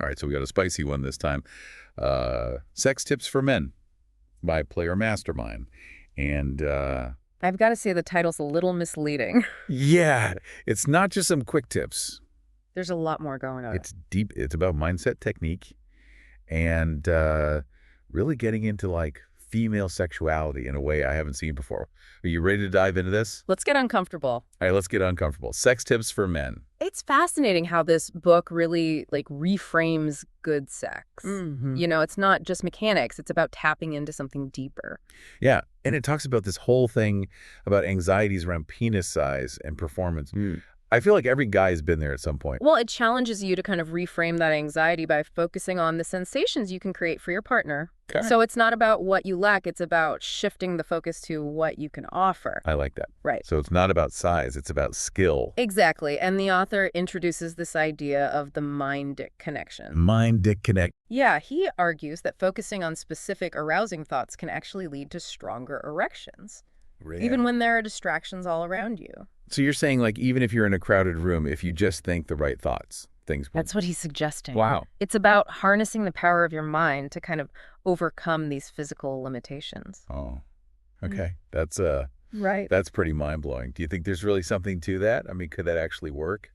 All right, so we got a spicy one this time. Sex Tips for Men by Player Mastermind. And I've got to say the title's a little misleading. yeah, it's not just some quick tips. There's a lot more going on. It's deep. It's about mindset, technique, and really getting into like female sexuality in a way I haven't seen before. Are you ready to dive into this? Let's get uncomfortable. All right, let's get uncomfortable. Sex Tips for Men. It's fascinating how this book really reframes good sex. You know, it's not just mechanics. It's about tapping into something deeper. Yeah, and it talks about this whole thing about anxieties around penis size and performance. I feel like every guy has been there at some point. Well, it challenges you to kind of reframe that anxiety by focusing on the sensations you can create for your partner. Okay. So it's not about what you lack. It's about shifting the focus to what you can offer. I like that. Right. So it's not about size, it's about skill. Exactly. And the author introduces this idea of the mind-dick connection. Mind-dick connect. Yeah, he argues that focusing on specific arousing thoughts can actually lead to stronger erections, even when there are distractions all around you. So you're saying, like, even if you're in a crowded room, if you just think the right thoughts, things will... That's what he's suggesting. Wow. It's about harnessing the power of your mind to kind of overcome these physical limitations. Oh, okay. Right. That's pretty mind-blowing. Do you think there's really something to that? I mean, could that actually work?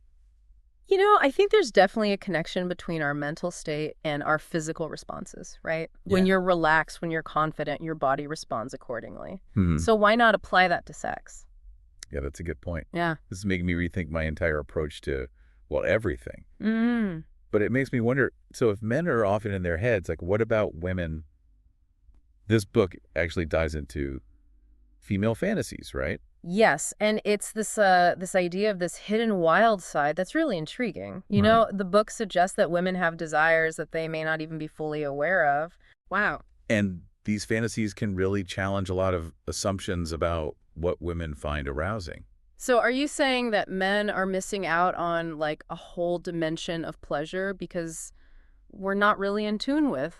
You know, I think there's definitely a connection between our mental state and our physical responses, right? Yeah. When you're relaxed, when you're confident, your body responds accordingly. Hmm. So why not apply that to sex? Yeah, that's a good point. Yeah. This is making me rethink my entire approach to, well, everything. Mm. But it makes me wonder, so if men are often in their heads, like, what about women? This book actually dives into female fantasies, right? Yes, and it's this idea of this hidden wild side that's really intriguing. You know, the book suggests that women have desires that they may not even be fully aware of. Wow. And these fantasies can really challenge a lot of assumptions about what women find arousing. So are you saying that men are missing out on like a whole dimension of pleasure because we're not really in tune with?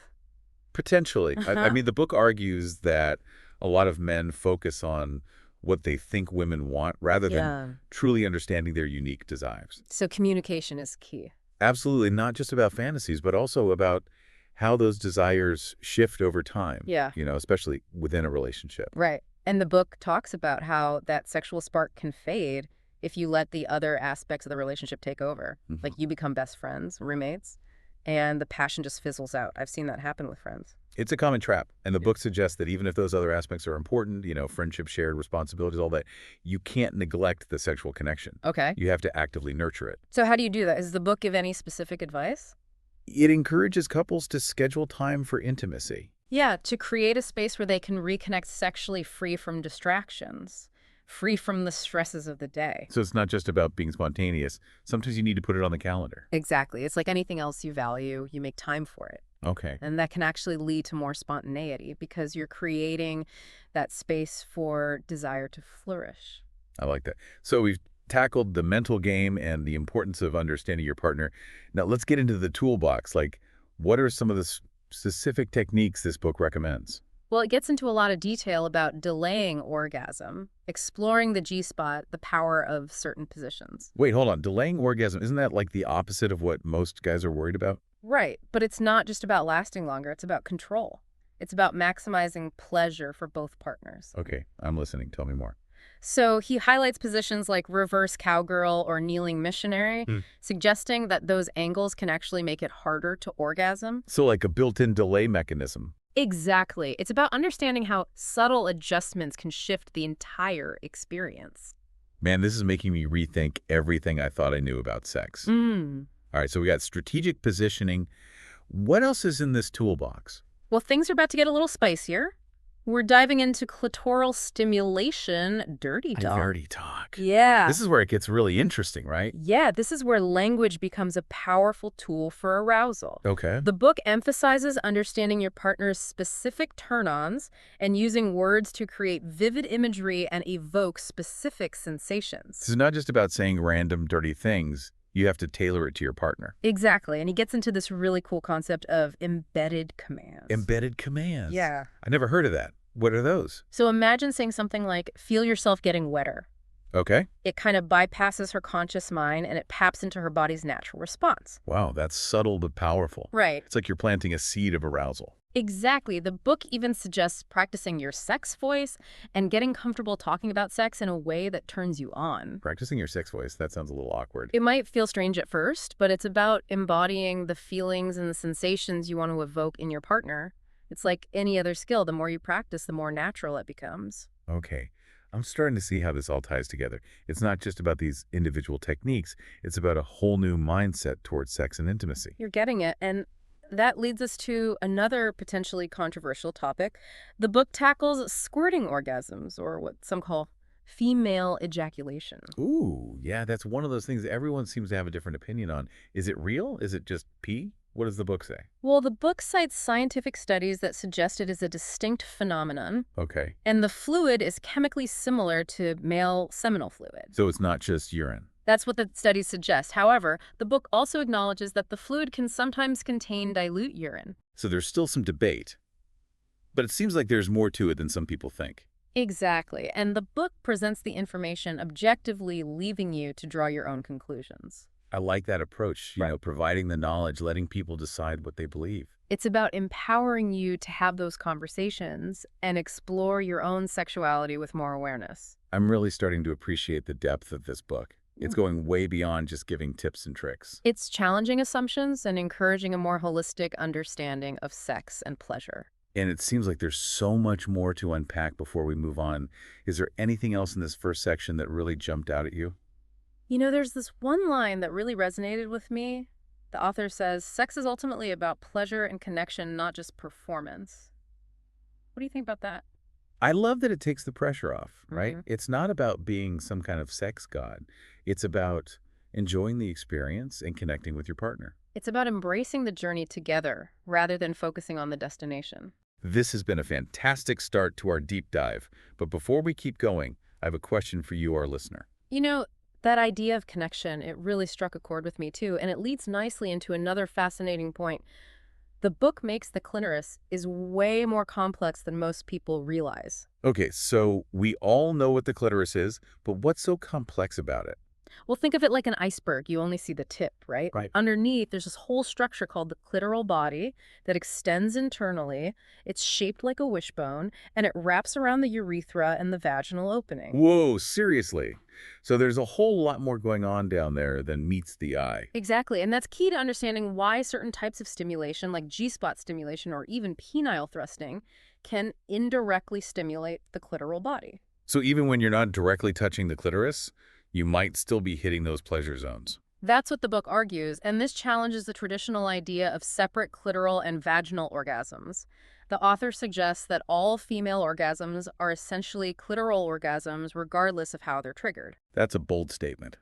Potentially. I mean, the book argues that a lot of men focus on what they think women want rather than truly understanding their unique desires. So communication is key. Absolutely, not just about fantasies, but also about how those desires shift over time. Yeah. You know, especially within a relationship. Right. And the book talks about how that sexual spark can fade if you let the other aspects of the relationship take over. Like you become best friends, roommates, and the passion just fizzles out. I've seen that happen with friends. It's a common trap. And the book suggests that even if those other aspects are important, you know, friendship, shared responsibilities, all that, you can't neglect the sexual connection. Okay. You have to actively nurture it. So how do you do that? Does the book give any specific advice? It encourages couples to schedule time for intimacy. Yeah, to create a space where they can reconnect sexually free from distractions, free from the stresses of the day. So it's not just about being spontaneous. Sometimes you need to put it on the calendar. Exactly. It's like anything else you value, you make time for it. Okay. And that can actually lead to more spontaneity because you're creating that space for desire to flourish. I like that. So we've tackled the mental game and the importance of understanding your partner. Now let's get into the toolbox. Like, what are some of the specific techniques this book recommends? Well, it gets into a lot of detail about delaying orgasm, exploring the G-spot, the power of certain positions. Wait, hold on. Delaying orgasm, isn't that like the opposite of what most guys are worried about? Right, but it's not just about lasting longer. It's about control. It's about maximizing pleasure for both partners. Okay, I'm listening. Tell me more. So he highlights positions like reverse cowgirl or kneeling missionary, suggesting that those angles can actually make it harder to orgasm. So like a built-in delay mechanism. Exactly. It's about understanding how subtle adjustments can shift the entire experience. Man, this is making me rethink everything I thought I knew about sex. All right, so we got strategic positioning. What else is in this toolbox? Well, things are about to get a little spicier. We're diving into clitoral stimulation, dirty talk. Dirty talk. Yeah. This is where it gets really interesting, right? Yeah, this is where language becomes a powerful tool for arousal. Okay. The book emphasizes understanding your partner's specific turn-ons and using words to create vivid imagery and evoke specific sensations. This is not just about saying random dirty things. You have to tailor it to your partner. Exactly, and he gets into this really cool concept of embedded commands. Embedded commands. Yeah. I never heard of that. What are those? So imagine saying something like, feel yourself getting wetter. Okay. It kind of bypasses her conscious mind and it taps into her body's natural response. Wow, that's subtle but powerful. Right. It's like you're planting a seed of arousal. Exactly. The book even suggests practicing your sex voice and getting comfortable talking about sex in a way that turns you on. Practicing your sex voice, that sounds a little awkward. It might feel strange at first, but it's about embodying the feelings and the sensations you want to evoke in your partner. It's like any other skill. The more you practice, the more natural it becomes. Okay. I'm starting to see how this all ties together. It's not just about these individual techniques, it's about a whole new mindset towards sex and intimacy. You're getting it. And that leads us to another potentially controversial topic. The book tackles squirting orgasms, or what some call female ejaculation. Ooh, yeah, that's one of those things everyone seems to have a different opinion on. Is it real? Is it just pee? What does the book say? Well, the book cites scientific studies that suggest it is a distinct phenomenon, Okay. and the fluid is chemically similar to male seminal fluid. So it's not just urine. That's what the studies suggest. However, the book also acknowledges that the fluid can sometimes contain dilute urine. So there's still some debate. But it seems like there's more to it than some people think. Exactly. And the book presents the information objectively, leaving you to draw your own conclusions. I like that approach, Right. providing the knowledge, letting people decide what they believe. It's about empowering you to have those conversations and explore your own sexuality with more awareness. I'm really starting to appreciate the depth of this book. It's going way beyond just giving tips and tricks. It's challenging assumptions and encouraging a more holistic understanding of sex and pleasure. And it seems like there's so much more to unpack before we move on. Is there anything else in this first section that really jumped out at you? You know, there's this one line that really resonated with me. The author says, sex is ultimately about pleasure and connection, not just performance. What do you think about that? I love that it takes the pressure off, right? Mhm. It's not about being some kind of sex god. It's about enjoying the experience and connecting with your partner. It's about embracing the journey together rather than focusing on the destination. This has been a fantastic start to our deep dive. But before we keep going, I have a question for you, our listener. You know, that idea of connection, it really struck a chord with me too, and it leads nicely into another fascinating point. The book makes the clitoris is way more complex than most people realize. Okay, so we all know what the clitoris is, but what's so complex about it? Well, think of it like an iceberg. You only see the tip, right? Right. Underneath, there's this whole structure called the clitoral body that extends internally. It's shaped like a wishbone, and it wraps around the urethra and the vaginal opening. Whoa, seriously? So there's a whole lot more going on down there than meets the eye. Exactly, and that's key to understanding why certain types of stimulation, like G-spot stimulation or even penile thrusting, can indirectly stimulate the clitoral body. So even when you're not directly touching the clitoris, you might still be hitting those pleasure zones. That's what the book argues, and this challenges the traditional idea of separate clitoral and vaginal orgasms. The author suggests that all female orgasms are essentially clitoral orgasms regardless of how they're triggered. That's a bold statement.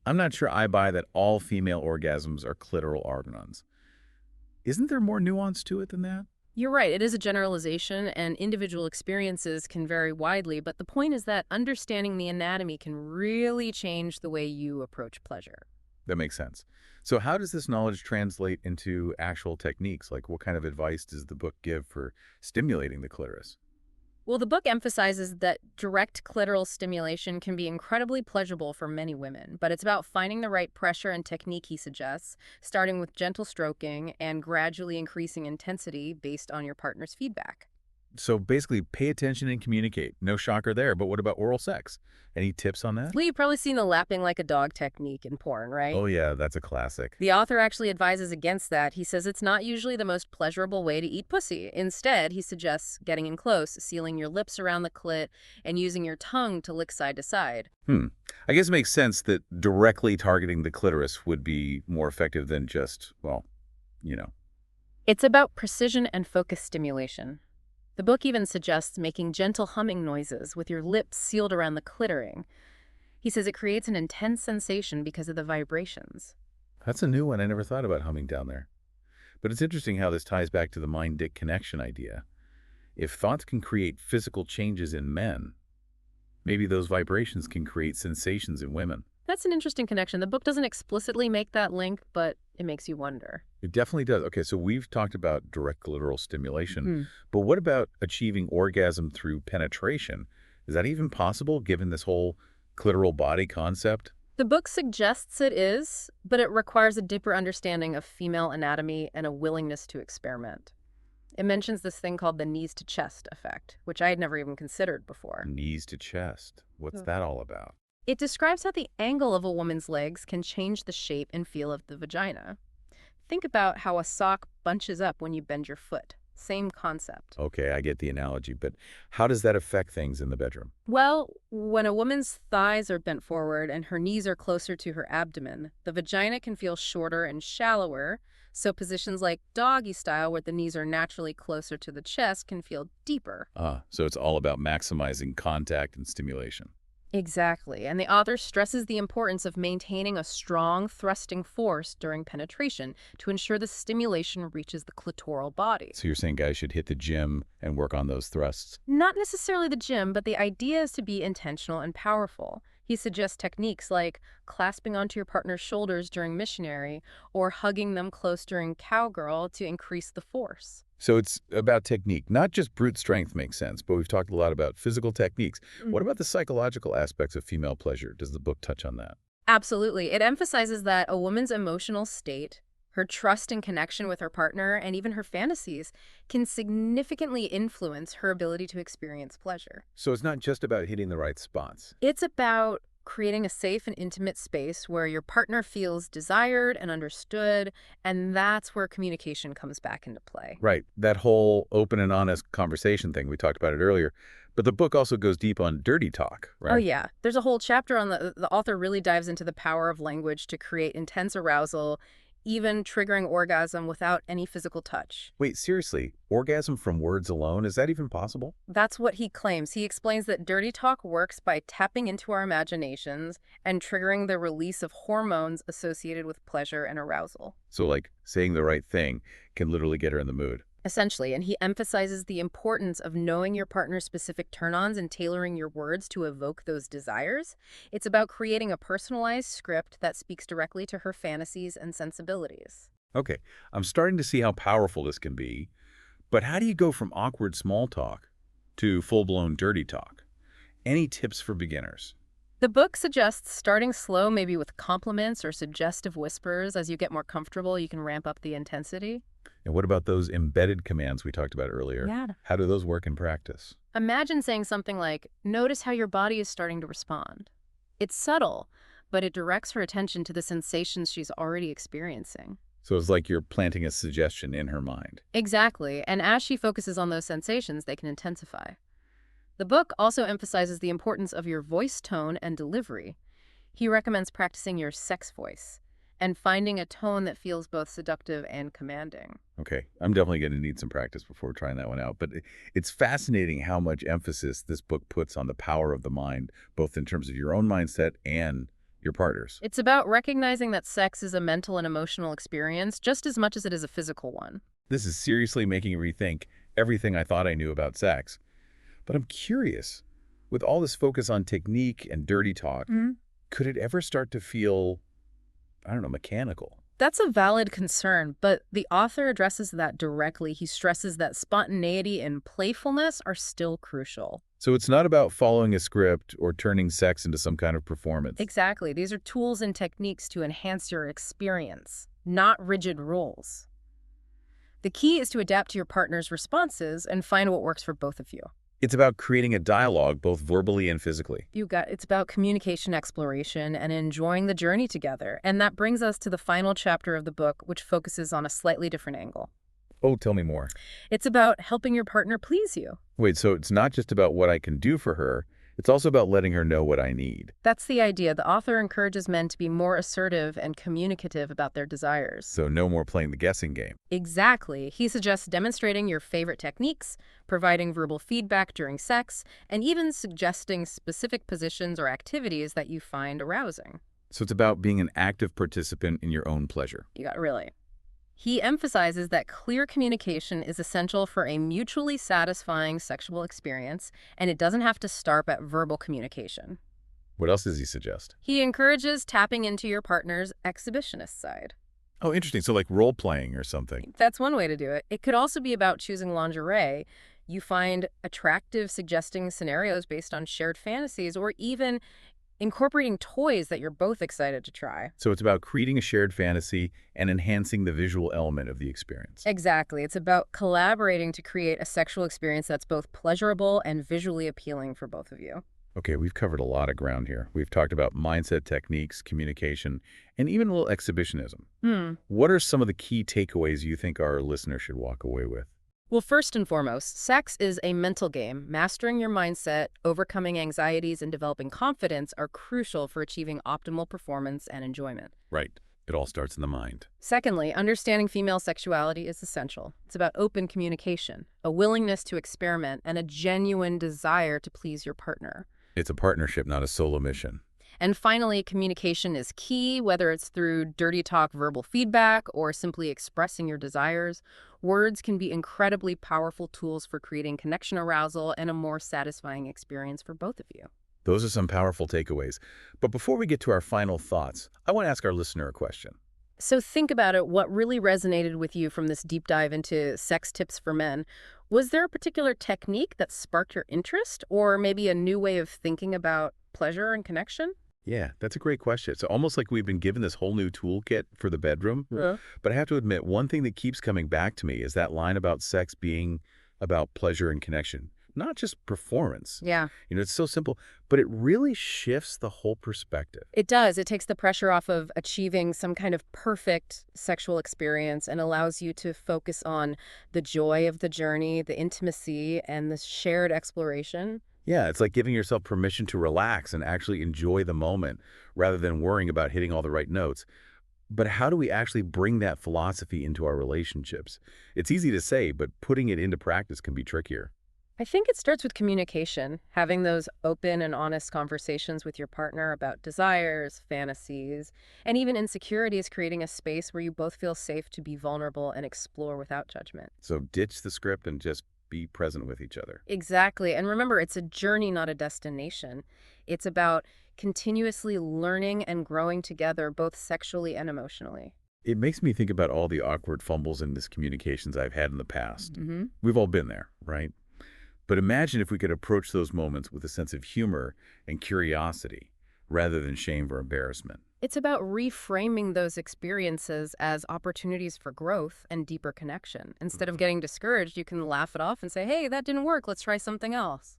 I'm not sure I buy that all female orgasms are clitoral organs. Isn't there more nuance to it than that? You're right, it is a generalization, and individual experiences can vary widely, but the point is that understanding the anatomy can really change the way you approach pleasure. That makes sense. So how does this knowledge translate into actual techniques? Like what kind of advice does the book give for stimulating the clitoris? Well, the book emphasizes that direct clitoral stimulation can be incredibly pleasurable for many women, but it's about finding the right pressure and technique, he suggests, starting with gentle stroking and gradually increasing intensity based on your partner's feedback. So basically pay attention and communicate. No shocker there, but what about oral sex? Any tips on that? Lee, you've probably seen the lapping like a dog technique in porn, right? Oh yeah, that's a classic. The author actually advises against that. He says it's not usually the most pleasurable way to eat pussy. Instead, he suggests getting in close, sealing your lips around the clit, and using your tongue to lick side to side. I guess it makes sense that directly targeting the clitoris would be more effective than just, well, you know. It's about precision and focused stimulation. The book even suggests making gentle humming noises with your lips sealed around the clitoris. He says it creates an intense sensation because of the vibrations. That's a new one. I never thought about humming down there. But it's interesting how this ties back to the mind-dick connection idea. If thoughts can create physical changes in men, maybe those vibrations can create sensations in women. That's an interesting connection. The book doesn't explicitly make that link, but it makes you wonder. It definitely does. Okay, so we've talked about direct clitoral stimulation, but what about achieving orgasm through penetration? Is that even possible given this whole clitoral body concept? The book suggests it is, but it requires a deeper understanding of female anatomy and a willingness to experiment. It mentions this thing called the knees to chest effect, which I had never even considered before. Knees to chest. What's Hmm. that all about? It describes how the angle of a woman's legs can change the shape and feel of the vagina. Think about how a sock bunches up when you bend your foot. Same concept. Okay, I get the analogy, but how does that affect things in the bedroom? Well, when a woman's thighs are bent forward and her knees are closer to her abdomen, the vagina can feel shorter and shallower, so positions like doggy style, where the knees are naturally closer to the chest, can feel deeper. Ah, so it's all about maximizing contact and stimulation. Exactly, and the author stresses the importance of maintaining a strong thrusting force during penetration to ensure the stimulation reaches the clitoral body. So you're saying guys should hit the gym and work on those thrusts? Not necessarily the gym, but the idea is to be intentional and powerful. He suggests techniques like clasping onto your partner's shoulders during missionary or hugging them close during cowgirl to increase the force. So it's about technique, not just brute strength makes sense, but we've talked a lot about physical techniques. What about the psychological aspects of female pleasure? Does the book touch on that? Absolutely. It emphasizes that a woman's emotional state, her trust and connection with her partner, and even her fantasies can significantly influence her ability to experience pleasure. So it's not just about hitting the right spots. It's about creating a safe and intimate space where your partner feels desired and understood, and that's where communication comes back into play. Right. That whole open and honest conversation thing, we talked about it earlier. But the book also goes deep on dirty talk, Oh right? yeah, there's a whole chapter on the author really dives into the power of language to create intense arousal, even triggering orgasm without any physical touch. Wait, seriously, orgasm from words alone, is that even possible? That's what he claims. He explains that dirty talk works by tapping into our imaginations and triggering the release of hormones associated with pleasure and arousal. So like saying the right thing can literally get her in the mood. Essentially, and he emphasizes the importance of knowing your partner's specific turn-ons and tailoring your words to evoke those desires. It's about creating a personalized script that speaks directly to her fantasies and sensibilities. Okay, I'm starting to see how powerful this can be, but how do you go from awkward small talk to full-blown dirty talk? Any tips for beginners? The book suggests starting slow, maybe with compliments or suggestive whispers. As you get more comfortable, you can ramp up the intensity. And what about those embedded commands we talked about earlier? Yeah. How do those work in practice? Imagine saying something like, notice how your body is starting to respond. It's subtle, but it directs her attention to the sensations she's already experiencing. So it's like you're planting a suggestion in her mind. Exactly, and as she focuses on those sensations, they can intensify. The book also emphasizes the importance of your voice tone and delivery. He recommends practicing your sex voice and finding a tone that feels both seductive and commanding. Okay, I'm definitely going to need some practice before trying that one out. But it's fascinating how much emphasis this book puts on the power of the mind, both in terms of your own mindset and your partner's. It's about recognizing that sex is a mental and emotional experience just as much as it is a physical one. This is seriously making me rethink everything I thought I knew about sex. But I'm curious, with all this focus on technique and dirty talk, could it ever start to feel, I don't know, mechanical? That's a valid concern, but the author addresses that directly. He stresses that spontaneity and playfulness are still crucial. So it's not about following a script or turning sex into some kind of performance. Exactly. These are tools and techniques to enhance your experience, not rigid rules. The key is to adapt to your partner's responses and find what works for both of you. It's about creating a dialogue, both verbally and physically. It's about communication exploration and enjoying the journey together. And that brings us to the final chapter of the book, which focuses on a slightly different angle. Oh, tell me more. It's about helping your partner please you. Wait, so it's not just about what I can do for her, it's also about letting her know what I need. That's the idea. The author encourages men to be more assertive and communicative about their desires. So no more playing the guessing game. Exactly. He suggests demonstrating your favorite techniques, providing verbal feedback during sex, and even suggesting specific positions or activities that you find arousing. So it's about being an active participant in your own pleasure. Really. He emphasizes that clear communication is essential for a mutually satisfying sexual experience, and it doesn't have to start at verbal communication. What else does he suggest? He encourages tapping into your partner's exhibitionist side. Oh, interesting. So like role-playing or something. That's one way to do it. It could also be about choosing lingerie, You find attractive suggesting scenarios based on shared fantasies or even incorporating toys that you're both excited to try. So it's about creating a shared fantasy and enhancing the visual element of the experience. Exactly. It's about collaborating to create a sexual experience that's both pleasurable and visually appealing for both of you. Okay, we've covered a lot of ground here. We've talked about mindset techniques, communication, and even a little exhibitionism. Hmm. What are some of the key takeaways you think our listeners should walk away with? Well, first and foremost, sex is a mental game. Mastering your mindset, overcoming anxieties, and developing confidence are crucial for achieving optimal performance and enjoyment. Right. It all starts in the mind. Secondly, understanding female sexuality is essential. It's about open communication, a willingness to experiment, and a genuine desire to please your partner. It's a partnership, not a solo mission. And finally, communication is key, whether it's through dirty talk, verbal feedback, or simply expressing your desires. Words can be incredibly powerful tools for creating connection arousal and a more satisfying experience for both of you. Those are some powerful takeaways. But before we get to our final thoughts, I want to ask our listener a question. So think about it. What really resonated with you from this deep dive into sex tips for men? Was there a particular technique that sparked your interest, or maybe a new way of thinking about pleasure and connection? Yeah, that's a great question. It's almost like we've been given this whole new toolkit for the bedroom. Yeah. But I have to admit, one thing that keeps coming back to me is that line about sex being about pleasure and connection, not just performance. Yeah, It's so simple, but it really shifts the whole perspective. it does. It takes the pressure off of achieving some kind of perfect sexual experience and allows you to focus on the joy of the journey, the intimacy, and the shared exploration. Yeah, it's like giving yourself permission to relax and actually enjoy the moment rather than worrying about hitting all the right notes. But how do we actually bring that philosophy into our relationships? It's easy to say, but putting it into practice can be trickier. I think it starts with communication, having those open and honest conversations with your partner about desires, fantasies, and even insecurities, creating a space where you both feel safe to be vulnerable and explore without judgment. So ditch the script and just be present with each other. Exactly. And remember, it's a journey, not a destination. It's about continuously learning and growing together, both sexually and emotionally. It makes me think about all the awkward fumbles and miscommunications I've had in the past. Hmm. We've all been there, right? But imagine if we could approach those moments with a sense of humor and curiosity rather than shame or embarrassment. It's about reframing those experiences as opportunities for growth and deeper connection. Instead of getting discouraged, you can laugh it off and say, hey, that didn't work. Let's try something else.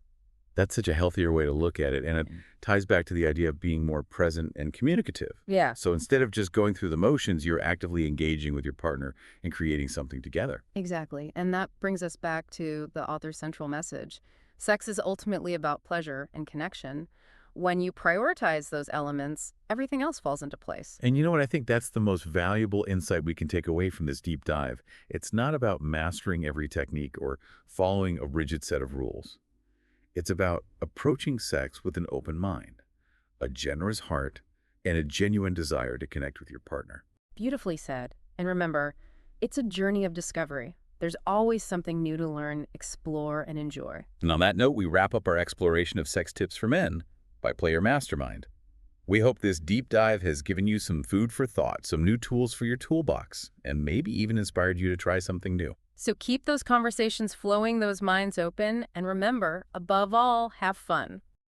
That's such a healthier way to look at it, and it ties back to the idea of being more present and communicative. Yeah, So instead of just going through the motions, you're actively engaging with your partner and creating something together. exactly. And that brings us back to the author's central message. Sex is ultimately about pleasure and connection. When you prioritize those elements, everything else falls into place. And you know what? I think that's the most valuable insight we can take away from this deep dive. It's not about mastering every technique or following a rigid set of rules. It's about approaching sex with an open mind, a generous heart, and a genuine desire to connect with your partner. Beautifully said. And remember, it's a journey of discovery. There's always something new to learn, explore, and enjoy. And on that note, we wrap up our exploration of sex tips for men by Player Mastermind. We hope this deep dive has given you some food for thought, some new tools for your toolbox, and maybe even inspired you to try something new. So keep those conversations flowing, those minds open, and remember, above all, have fun.